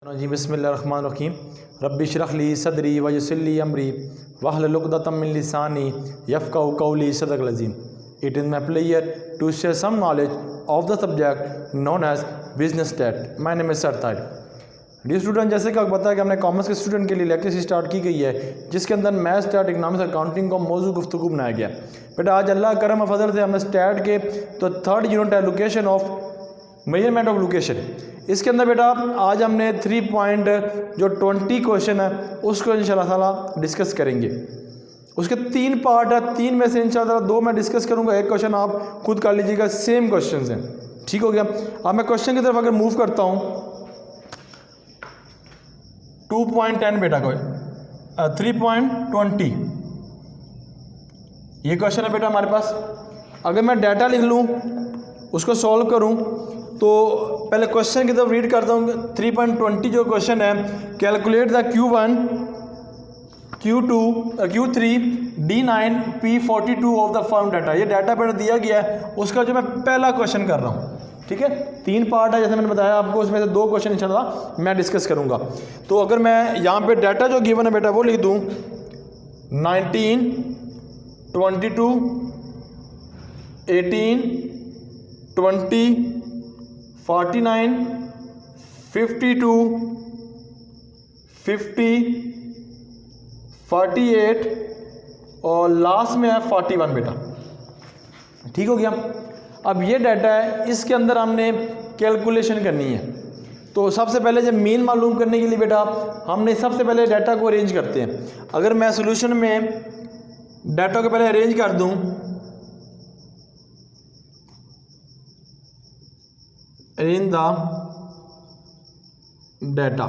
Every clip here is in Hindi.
जी बिस्मिल्लाहिर्रहमानिर्रहीम रब्बि इश्रह ली सदरी व यस्सिर ली अमरी वहलुल उक़दतम मिन लिसानी यफ़क़हू क़ौली। सदक़ल अज़ीम। It is my pleasure to share some knowledge of the subject known as business stat. My name is Sartaj. Dear student, जैसे कि आपको पता है कि हमने कॉमर्स के स्टूडेंट के लिए लेक्चर स्टार्ट की गई है, जिसके अंदर मैथ स्टैट इकनॉमिक्स अकाउंटिंग को मौजू गुफ्तगू बनाया गया। बेटा आज अल्लाह करम फजल से हमने स्टैट के तो थर्ड यूनिट है location of measurement of location. इसके अंदर बेटा आज हमने 3.20 क्वेश्चन है उसको इंशाल्लाह ताला डिस्कस करेंगे। उसके 3 पार्ट है, 3 में से इंशाल्लाह 2 मैं डिस्कस करूंगा, एक क्वेश्चन आप खुद कर लीजिएगा, सेम क्वेश्चन हैं। ठीक हो गया। अब मैं क्वेश्चन की तरफ अगर मूव करता हूँ 2.10 बेटा को 3.20 ये क्वेश्चन है बेटा हमारे पास। अगर मैं डाटा लिख लूँ उसको सॉल्व करूँ तो पहले क्वेश्चन की तरफ रीड करता हूँ। 3.20 जो क्वेश्चन है, calculate the Q1 Q2 Q3 D9 P42 of the form data. ये डाटा बेटा दिया गया है, उसका जो मैं पहला क्वेश्चन कर रहा हूँ। ठीक है, 3 पार्ट है जैसे मैंने बताया आपको, उसमें से 2 क्वेश्चन इंशाल्लाह मैं डिस्कस करूँगा। तो अगर मैं यहाँ पे डाटा जो गिवन है बेटा वो लिख दूँ 19 22 18 20 49 52 50 48 और लास्ट में है 41 बेटा। ठीक हो गया। अब ये डाटा है, इसके अंदर हमने कैलकुलेशन करनी है। तो सबसे पहले जब मीन मालूम करने के लिए बेटा हमने सबसे पहले डाटा को अरेंज करते हैं। अगर मैं सॉल्यूशन में डाटा को पहले अरेंज कर दूं, अरेंज द डाटा,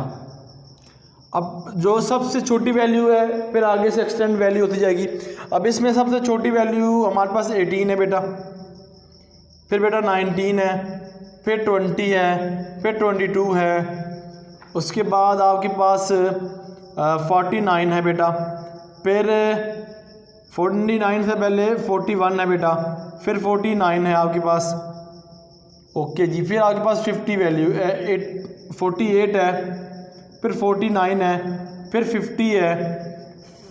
अब जो सबसे छोटी वैल्यू है फिर आगे से एक्सटेंड वैल्यू होती जाएगी। अब इसमें सबसे छोटी वैल्यू हमारे पास 18 है बेटा, फिर बेटा 19 है, फिर 20 है, फिर 22 है, उसके बाद आपके पास 49 है बेटा, फिर 49 से पहले 41 है बेटा, फिर 49 है आपके पास। ओके जी, फिर आपके पास 50 वैल्यू 48 है, फिर 49 है, फिर 50 है,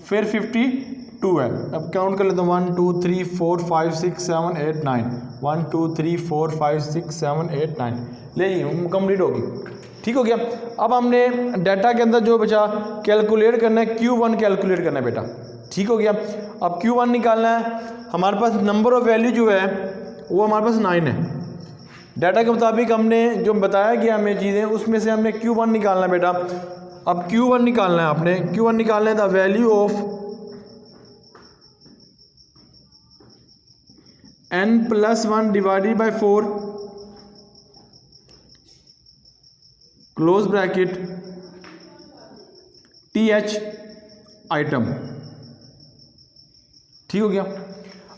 फिर 52 है। अब काउंट कर लेते हैं 1 2 3 4 5 6 7 8 9 1 2 3 4 5 6 7 8 9 ले जी कंप्लीट होगी। ठीक हो गया। अब हमने डाटा के अंदर जो बचा कैलकुलेट करना है, Q1 कैलकुलेट करना है बेटा। ठीक हो गया। अब Q1 निकालना है, हमारे पास नंबर ऑफ वैल्यू जो है वो हमारे पास 9 है। डाटा के मुताबिक हमने जो बताया गया हमें चीज़ें, उसमें से हमने Q1 निकालना है बेटा। अब Q1 निकालना है आपने, Q1 निकालना है the value of n+1 divided by 4 close bracket TH item. ठीक हो गया।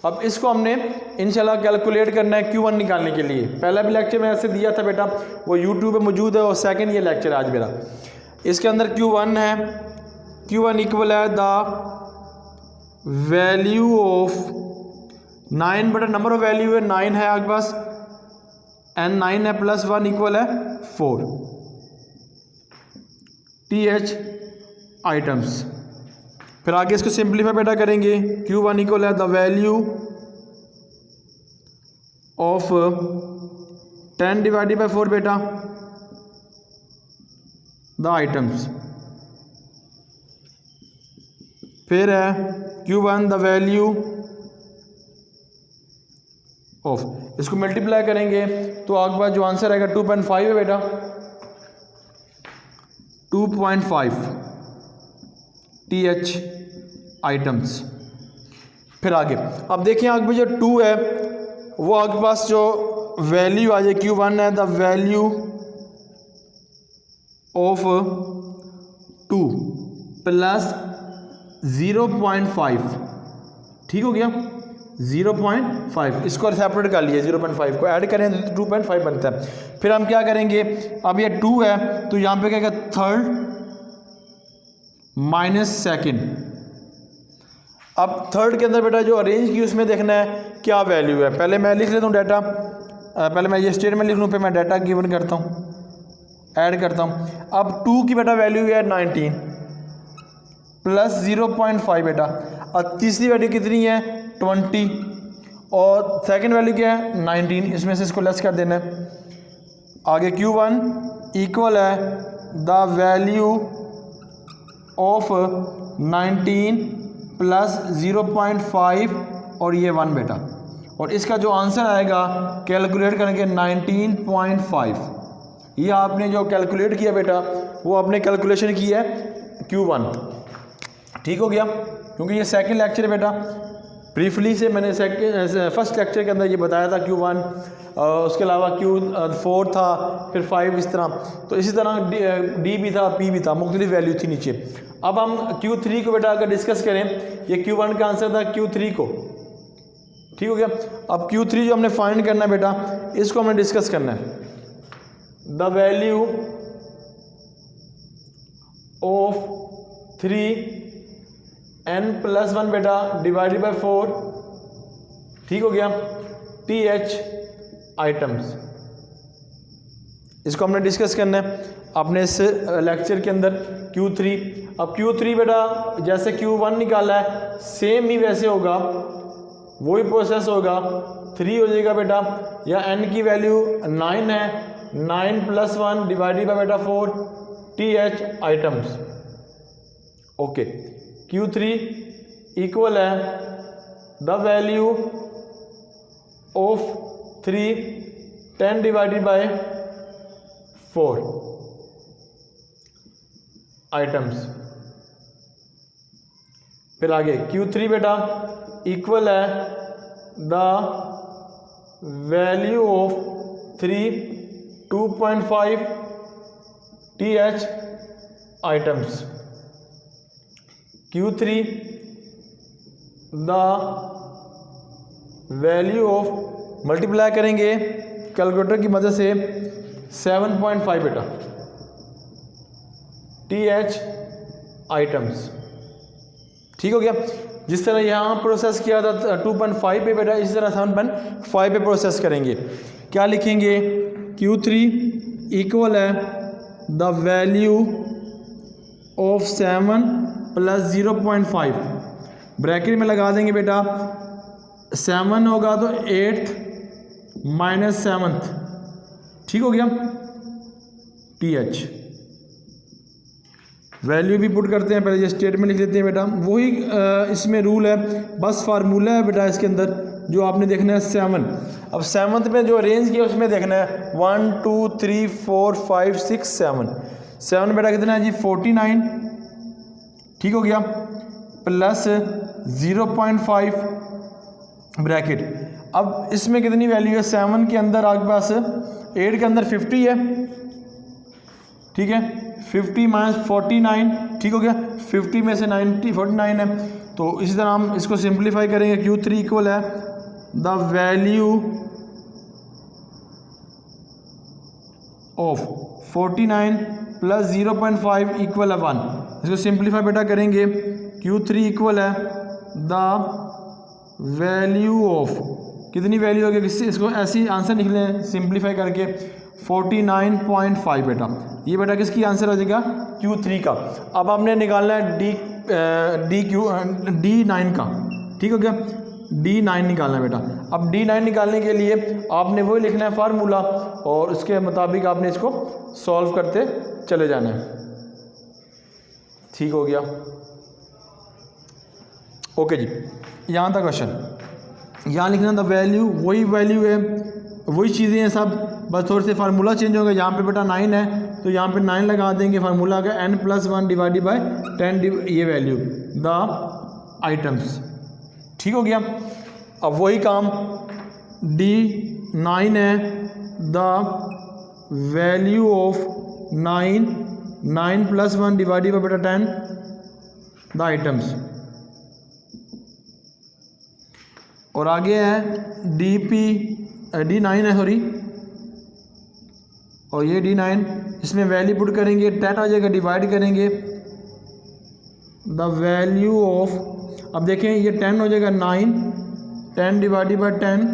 अब इसको हमने इंशाल्लाह कैलकुलेट करना है Q1 निकालने के लिए। पहला भी लेक्चर मैं ऐसे दिया था बेटा, वो YouTube पे मौजूद है, और सेकंड ये लेक्चर आज मेरा। इसके अंदर Q1 है, Q1 इक्वल है द वैल्यू ऑफ 9 बेटा, नंबर ऑफ वैल्यू है 9 है आपके पास, n9 है प्लस 1 इक्वल है 4 TH आइटम्स। फिर आगे इसको सिंप्लीफाई बेटा करेंगे। Q1 इक्वल है the value of 10 divided by 4 बेटा द आइटम्स। फिर है Q1 द वैल्यू ऑफ, इसको मल्टीप्लाई करेंगे तो आपके पास जो आंसर आएगा 2.5 है बेटा, 2.5 TH आइटम्स। फिर आगे अब देखिए आगे जो 2 है वो आपके पास जो वैल्यू आ जाए Q1 है द वैल्यू ऑफ 2 प्लस 0.5। ठीक हो गया, 0.5 इसको सेपरेट कर लिया, 0.5 को ऐड करें तो 2.5 बनता है। फिर हम क्या करेंगे, अब ये 2 है तो यहाँ पे क्या थर्ड माइनस सेकेंड। अब थर्ड के अंदर बेटा जो अरेंज की उसमें देखना है क्या वैल्यू है। पहले मैं लिख लेता हूँ डाटा, पहले मैं ये स्टेटमेंट लिख लूँ, फिर मैं डाटा गिवन करता हूँ। ऐड करता हूँ। अब 2 की बेटा वैल्यू है 19 प्लस 0.5 बेटा, और तीसरी वैल्यू कितनी है 20, और सेकंड वैल्यू क्या है 19, इसमें से इसको लेस कर देना है। आगे Q1 इक्वल है द वैल्यू ऑफ 19 प्लस 0.5 और ये 1 बेटा, और इसका जो आंसर आएगा कैलकुलेट करेंगे 19.5। ये आपने जो कैलकुलेट किया बेटा वो आपने कैलकुलेशन की है Q1, ठीक हो गया। क्योंकि ये सेकंड लेक्चर है बेटा, ब्रीफली से मैंने फर्स्ट लेक्चर के अंदर ये बताया था Q1, उसके अलावा Q4 था, फिर 5 इस तरह, तो इसी तरह D भी था, P भी था, मुख्तलिफ वैल्यू थी नीचे। अब हम Q3 को बेटा अगर डिस्कस करें, ये Q1 का आंसर था Q3 को, ठीक हो गया। अब Q3 जो हमने फाइंड करना है बेटा, इसको हमने डिस्कस करना है। द वैल्यू ऑफ 3n+1 बेटा डिवाइडेड बाय 4, ठीक हो गया, TH आइटम्स, इसको हमने डिस्कस करना है अपने इस लेक्चर के अंदर Q3। अब Q3 बेटा जैसे Q1 निकाला है सेम ही वैसे होगा, वही प्रोसेस होगा, 3 हो जाएगा बेटा, या n की वैल्यू 9 है, 9+1 डिवाइडेड बाय बेटा 4 TH items. Okay, Q3 equal है the value of 3 10 divided by 4 items. फिर आगे Q3 बेटा इक्वल है the value of 3 2.5 TH items. Q3 the value of, multiply करेंगे कैलकुलेटर की मदद से 7.5 बेटा TH आइटम्स, ठीक हो गया। जिस तरह यहाँ प्रोसेस किया था 2.5 पे बेटा, इसी तरह 7.5 पे प्रोसेस करेंगे। क्या लिखेंगे, Q3 इक्वल है the value of 7 plus 0.5, bracket में लगा देंगे बेटा, 7 होगा तो 8th माइनस 7th, ठीक हो गया, TH वैल्यू भी पुट करते हैं, पहले ये स्टेटमेंट लिख लेते हैं बेटा, वही इसमें रूल है, बस फार्मूला है बेटा इसके अंदर जो आपने देखना है 7। अब 7th में जो अरेंज किया उसमें देखना है 1 2 3 4 5 6 7 बेटा कितना है जी 49, ठीक हो गया, प्लस 0.5 ब्रैकेट। अब इसमें कितनी वैल्यू है, 7 के अंदर आपके पास 8 के अंदर 50 है, ठीक है, 50 माइनस 49, ठीक हो गया, 50 में से 49 है, तो इसी तरह हम इसको सिंप्लीफाई करेंगे। Q3 इक्वल है the value of 49 plus 0.5 equal है 1, इसको सिंप्लीफाई बेटा करेंगे। Q3 इक्वल है द वैल्यू ऑफ, कितनी वैल्यू होगी, इसको ऐसे ही आंसर निकले सिंप्लीफाई करके 49.5 बेटा, ये बेटा किसकी आंसर हो जाएगा Q3 का। अब आपने निकालना है D9 का, ठीक हो गया, D9 निकालना है बेटा। अब D9 निकालने के लिए आपने वही लिखना है फार्मूला, और उसके मुताबिक आपने इसको सॉल्व करते चले जाना है, ठीक हो गया। ओके जी, यहाँ तक क्वेश्चन, यहाँ लिखना द वैल्यू, वही वैल्यू है, वही चीज़ें हैं सब, बस थोड़े से फार्मूला चेंज होगा। यहाँ पे बेटा 9 है तो यहाँ पे 9 लगा देंगे, फार्मूला का n+1 डिवाइडेड बाय 10, ये वैल्यू द आइटम्स, ठीक हो गया। अब वही काम D9 है the value of 9+1 divided by बेटा 10 द आइटम्स, और आगे है D9 है सॉरी, और ये D9, इसमें वैल्यू पुट करेंगे, 10 आ जाएगा, डिवाइड करेंगे द वैल्यू ऑफ, अब देखें ये 10 हो जाएगा 9, 10 divided by 10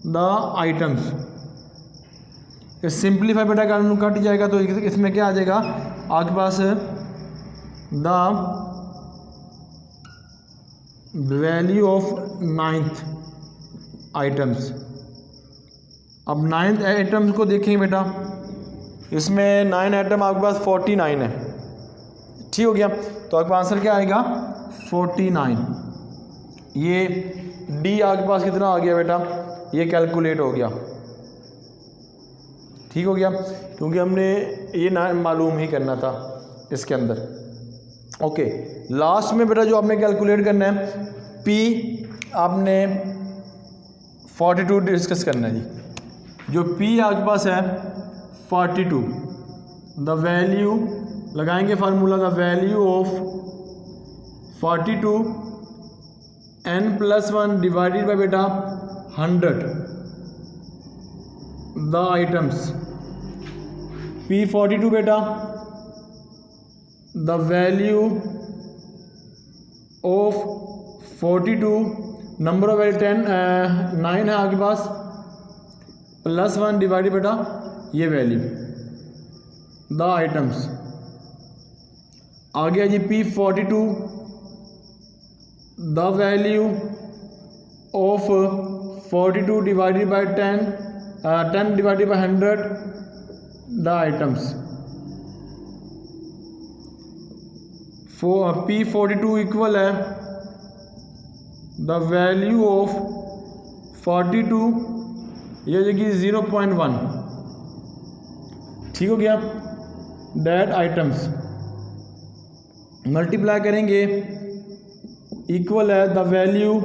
the items, simplify बेटा कट जाएगा तो इसमें क्या आ जाएगा आपके पास the value of ninth items. अब नाइन्थ आइटम्स को देखेंगे बेटा, इसमें 9 आइटम आपके पास 49 है, ठीक हो गया। तो आपका आंसर क्या आएगा 49। ये डी आपके पास कितना आ गया बेटा, ये कैलकुलेट हो गया, ठीक हो गया, क्योंकि हमने ये ना मालूम ही करना था इसके अंदर। ओके, लास्ट में बेटा जो आपने कैलकुलेट करना है पी आपने 42 डिस्कस करना है जी। जो पी आपके पास है 42, द वैल्यू लगाएंगे formula, the value of 42 n+1 divided by बेटा 100 द आइटम्स। P42 बेटा the value of 42 number of 9 है आपके पास +1 डिवाइडेड बेटा ये वैल्यू द आइटम्स। आ गया जी P42 the value of 42 divided by 10 divided by 100 the items. P42 equal है द वैल्यू ऑफ 42 ये हो जाएगी 0.1, ठीक हो गया, डेट आइटम्स मल्टीप्लाई करेंगे इक्वल है द वैल्यू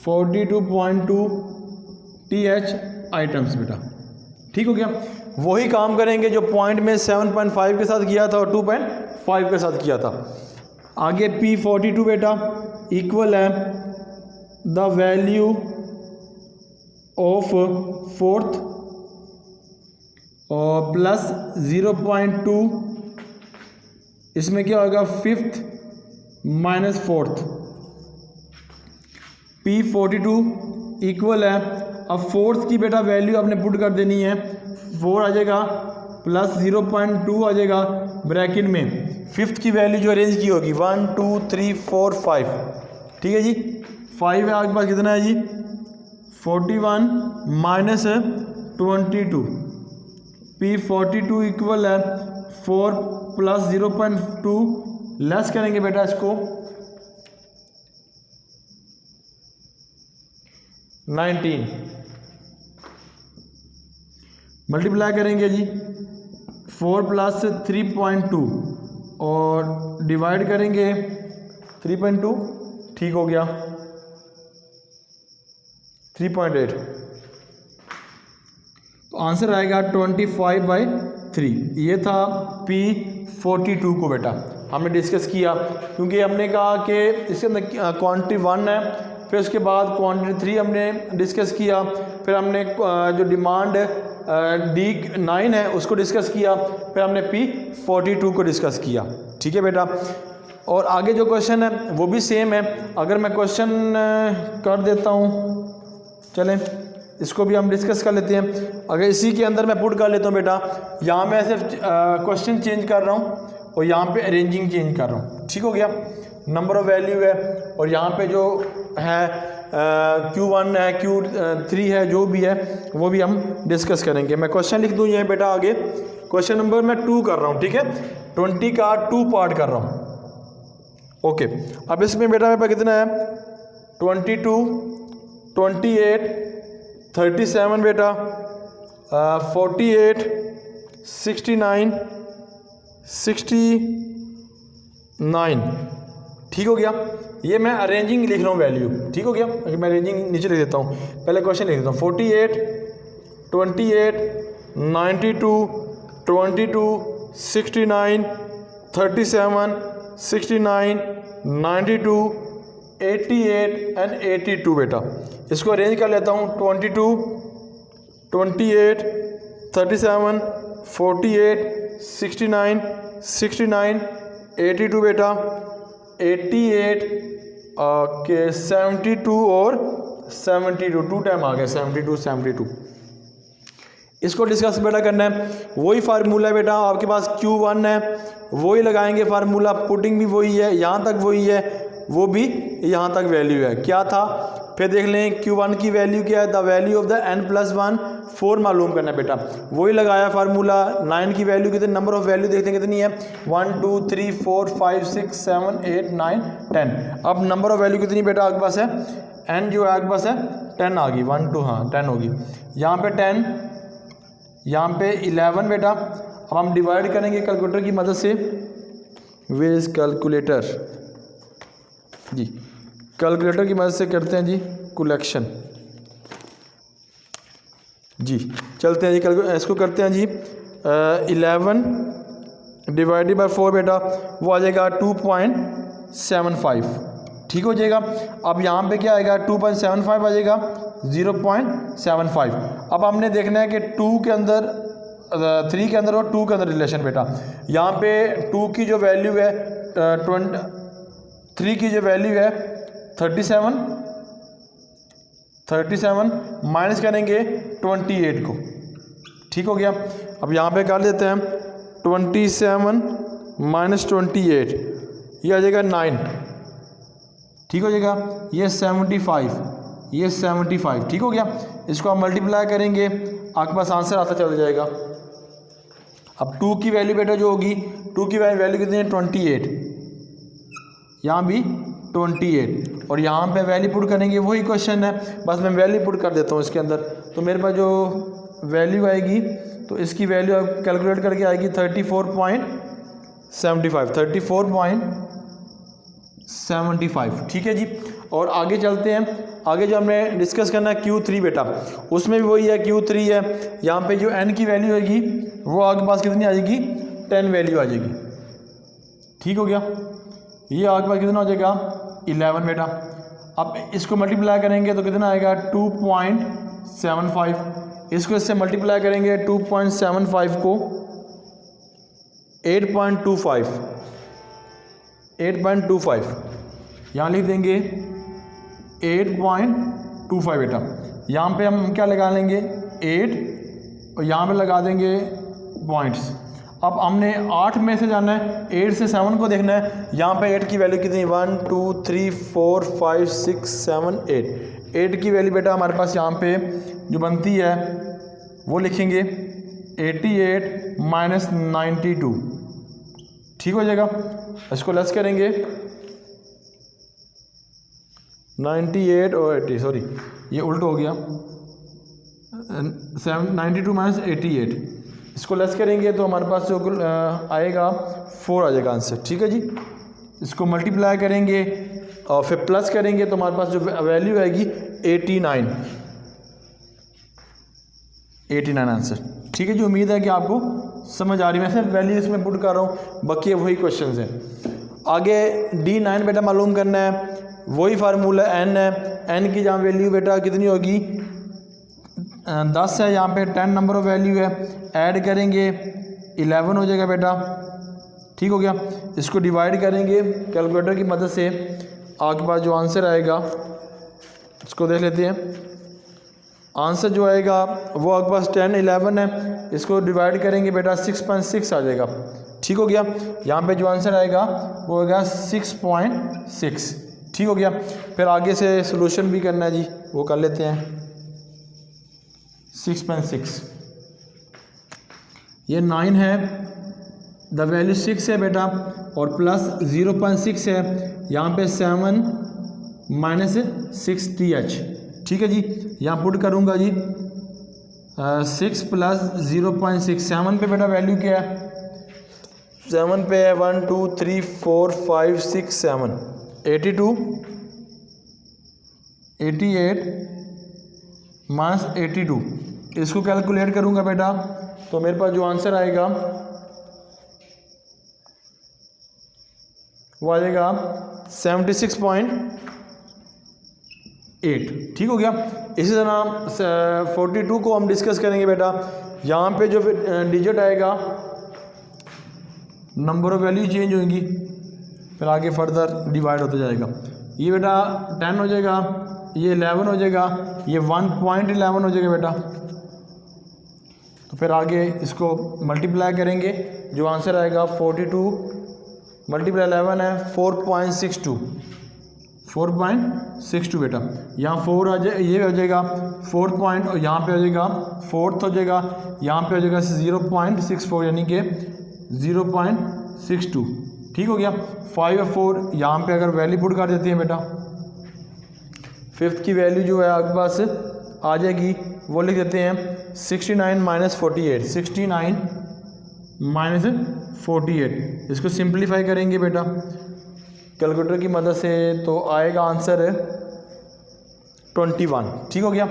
42.2 TH आइटम्स बेटा, ठीक हो गया। वही काम करेंगे जो पॉइंट में 7.5 के साथ किया था और 2.5 के साथ किया था। आगे P42 बेटा इक्वल है द वैल्यू ऑफ 4th और प्लस 0.2, इसमें क्या होगा 5th minus 4th। P42 equal है, अब 4th की बेटा वैल्यू आपने पुट कर देनी है, 4 आ जाएगा प्लस 0.2 आ जाएगा ब्रैकेट में, 5th की वैल्यू जो अरेंज की होगी 1 2 3 4 5, ठीक है जी। 5 है आपके पास कितना है जी 41 माइनस 22। P42 इक्वल है 4 प्लस 0.2 लेस करेंगे बेटा इसको 19, मल्टीप्लाई करेंगे जी 4 प्लस 3.2 और डिवाइड करेंगे 3.2, ठीक हो गया 3.8। तो आंसर आएगा 25/3। ये था P42 को बेटा हमने डिस्कस किया, क्योंकि हमने कहा कि इसके अंदर क्वांटिटी 1 है, फिर उसके बाद क्वांटिटी 3 हमने डिस्कस किया, फिर हमने जो डिमांड D9 है उसको डिस्कस किया, फिर हमने P42 को डिस्कस किया, ठीक है बेटा। और आगे जो क्वेश्चन है वो भी सेम है। अगर मैं क्वेश्चन कर देता हूँ, चलें इसको भी हम डिस्कस कर लेते हैं। अगर इसी के अंदर मैं पुट कर लेता हूँ बेटा, यहाँ मैं सिर्फ क्वेश्चन चेंज कर रहा हूँ और यहाँ पे अरेंजिंग चेंज कर रहा हूँ, ठीक हो गया। नंबर ऑफ वैल्यू है और यहाँ पे जो है Q1 है Q3 है, जो भी है वो भी हम डिस्कस करेंगे। मैं क्वेश्चन लिख दूँ यहाँ बेटा आगे, क्वेश्चन नंबर मैं 2 कर रहा हूँ, ठीक है, 20 का 2 पार्ट कर रहा हूँ। ओके, अब इसमें बेटा मेरे पास कितना है 22 28 37 बेटा 48 69 69, ठीक हो गया। ये मैं अरेंजिंग लिख रहा हूँ वैल्यू, ठीक हो गया। अगर मैं अरेंजिंग नीचे लिख देता हूँ, पहले क्वेश्चन लिख देता हूँ 48 28 92 22 69 37 69 92 88 एंड 82 बेटा। इसको अरेंज कर लेता हूँ 22 28 37 48 69 69 82 बेटा 88 के 72 और 72, 2 टाइम आ गया 72। इसको डिस्कस बेटा करना है, वही फार्मूला है बेटा, आपके पास Q1 है, वही लगाएंगे फार्मूला, पुटिंग भी वही है, यहाँ तक वही है, वो भी यहाँ तक वैल्यू है, क्या था फिर देख लें। Q1 की वैल्यू क्या है, the value of the n+1 4 मालूम करना है बेटा, वही लगाया फार्मूला। 9 की वैल्यू कितनी, नंबर ऑफ वैल्यू देखते हैं कितनी है, 1 2 3 4 5 6 7 8 9 10। अब नंबर ऑफ वैल्यू कितनी बेटा आपके पास है, n जो है आपके पास है 10 आ गई, 1 2 हाँ 10 होगी, यहाँ पे 10, यहाँ पे 11 बेटा। अब हम डिवाइड करेंगे कैलकुलेटर की मदद से, वेयर इज कैलकुलेटर जी, कैलकुलेटर की मदद से करते हैं जी कलेक्शन जी, चलते हैं जी इसको करते हैं जी। 11 डिवाइडेड बाय 4 बेटा वो आ जाएगा 2.75, ठीक हो जाएगा। अब यहाँ पे क्या आएगा, 2.75 आ जाएगा, 0.75। अब हमने देखना है कि 2 के अंदर 3 के अंदर और 2 के अंदर रिलेशन बेटा। यहाँ पे 2 की जो वैल्यू है 3 की जो वैल्यू है 37 माइनस करेंगे 28 को, ठीक हो गया। अब यहाँ पे कर देते हैं 27 माइनस 28, ये आ जाएगा 9, ठीक हो जाएगा। ये 75, ये 75, ठीक हो गया। इसको आप मल्टीप्लाई करेंगे, आपके पास आंसर आता चल जाएगा। अब 2 की वैल्यू बेटा जो होगी, 2 की वैल्यू कितनी है 28, यहाँ भी 28, और यहाँ पे वैल्यू पुट करेंगे, वही क्वेश्चन है, बस मैं वैल्यू पुट कर देता हूँ इसके अंदर। तो मेरे पास जो वैल्यू आएगी, तो इसकी वैल्यू अब कैलकुलेट करके आएगी 34.75, ठीक है जी। और आगे चलते हैं, आगे जो हमने डिस्कस करना है Q3 बेटा, उसमें भी वही है, Q3 है। यहाँ पे जो n की वैल्यू होगी वो आपके पास कितनी आ जाएगी, 10 वैल्यू आ जाएगी, ठीक हो गया। ये आपके पास कितना हो जाएगा 11 बेटा। अब इसको मल्टीप्लाई करेंगे तो कितना आएगा 2.75, इसको इससे मल्टीप्लाई करेंगे 2.75 को 8.25, यहाँ लिख देंगे 8.25 बेटा। यहाँ पे हम क्या लगा लेंगे 8, और यहाँ पे लगा देंगे पॉइंट्स। अब हमने 8 में से जाना है, 8 से 7 को देखना है। यहाँ पे 8 की वैल्यू कितनी, 1 2 3 4 5 6 7 8, 8 की वैल्यू बेटा हमारे पास यहाँ पे जो बनती है वो लिखेंगे 88 माइनस 92, ठीक हो जाएगा। इसको लेस करेंगे 98 और 80, सॉरी ये उल्ट हो गया, 92 माइनस 88, इसको लेस करेंगे तो हमारे पास जो आएगा 4 आ जाएगा आंसर, ठीक है जी। इसको मल्टीप्लाई करेंगे और फिर प्लस करेंगे तो हमारे पास जो वैल्यू आएगी 89 आंसर, ठीक है जी। उम्मीद है कि आपको समझ आ रही है, मैं सिर्फ वैल्यू इसमें पुट कर रहा हूँ, बाकी वही क्वेश्चन हैं। आगे D9 बेटा मालूम करना है, वही फार्मूला n है। n की जहाँ वैल्यू बेटा कितनी होगी 10 है, यहाँ पे 10 नंबर ऑफ वैल्यू है, ऐड करेंगे 11 हो जाएगा बेटा, ठीक हो गया। इसको डिवाइड करेंगे कैलकुलेटर की मदद से, आपके पास जो आंसर आएगा इसको देख लेते हैं। आंसर जो आएगा वो आपके पास 10 11 है, इसको डिवाइड करेंगे बेटा 6.6 आ जाएगा, ठीक हो गया। यहाँ पे जो आंसर आएगा वो होगा 6.6, ठीक हो गया। फिर आगे से सॉल्यूशन भी करना है जी, वो कर लेते हैं। 6.6, ये 9 है, द वैल्यू 6 है बेटा, और प्लस 0.6 है, यहाँ पे 7 माइनस 6th, ठीक है जी। यहाँ पुट करूँगा जी 6 प्लस 0.6, 7 पे बेटा वैल्यू क्या है, 7 पे है 1 2 3 4 5 6 7, 82 88 माइनस 82, इसको कैलकुलेट करूँगा बेटा तो मेरे पास जो आंसर आएगा वो आ जाएगा 76.8, ठीक हो गया। इसी तरह 42 को हम डिस्कस करेंगे बेटा। यहाँ पे जो डिजिट आएगा नंबर ऑफ वैल्यू चेंज होंगी, फिर आगे फर्दर डिवाइड होता जाएगा। ये बेटा 10 हो जाएगा, ये 11 हो जाएगा, ये 1.11 हो जाएगा बेटा। तो फिर आगे इसको मल्टीप्लाई करेंगे, जो आंसर आएगा 42 मल्टीप्लाई 11 है 4.62 बेटा। यहाँ 4 आ जाए, ये हो जाएगा 4 पॉइंट, और यहाँ पे हो जाएगा 4th हो जाएगा, यहाँ पे हो जाएगा 0.64 यानी कि 0.62। ठीक हो गया। 5 और 4 यहाँ पे अगर वैल्यू पुट कर देते हैं बेटा, 5th की वैल्यू जो है आपके पास आ जाएगी, वो लिख देते हैं 69 माइनस 48, 69 माइनस 48। इसको सिंप्लीफाई करेंगे बेटा कैलकुलेटर की मदद से, तो आएगा आंसर 21। ठीक हो गया।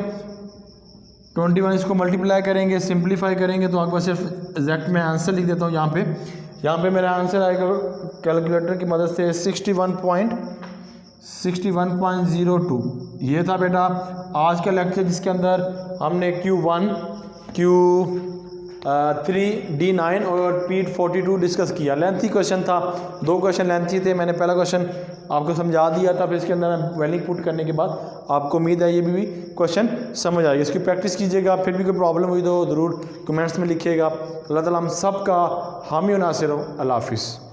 21 इसको मल्टीप्लाई करेंगे, सिंप्लीफाई करेंगे, तो आपके पास सिर्फ एग्जैक्ट मैं आंसर लिख देता हूँ यहाँ पे मेरा आंसर आएगा कैलकुलेटर की मदद से 61.02। ये था बेटा आज का लेक्चर, जिसके अंदर हमने Q1, Q3, D9 और P42 डिस्कस किया। लेंथी क्वेश्चन था, 2 क्वेश्चन लेंथी थे। मैंने पहला क्वेश्चन आपको समझा दिया था, फिर इसके अंदर वैल्यू पुट करने के बाद आपको उम्मीद है ये भी क्वेश्चन समझ आएगी। इसकी प्रैक्टिस कीजिएगा, फिर भी कोई प्रॉब्लम हुई तो ज़रूर कमेंट्स में लिखिएगा। अल्लाह ताला हम सब का हामी और नासिर हो। अल्लाह हाफिज़।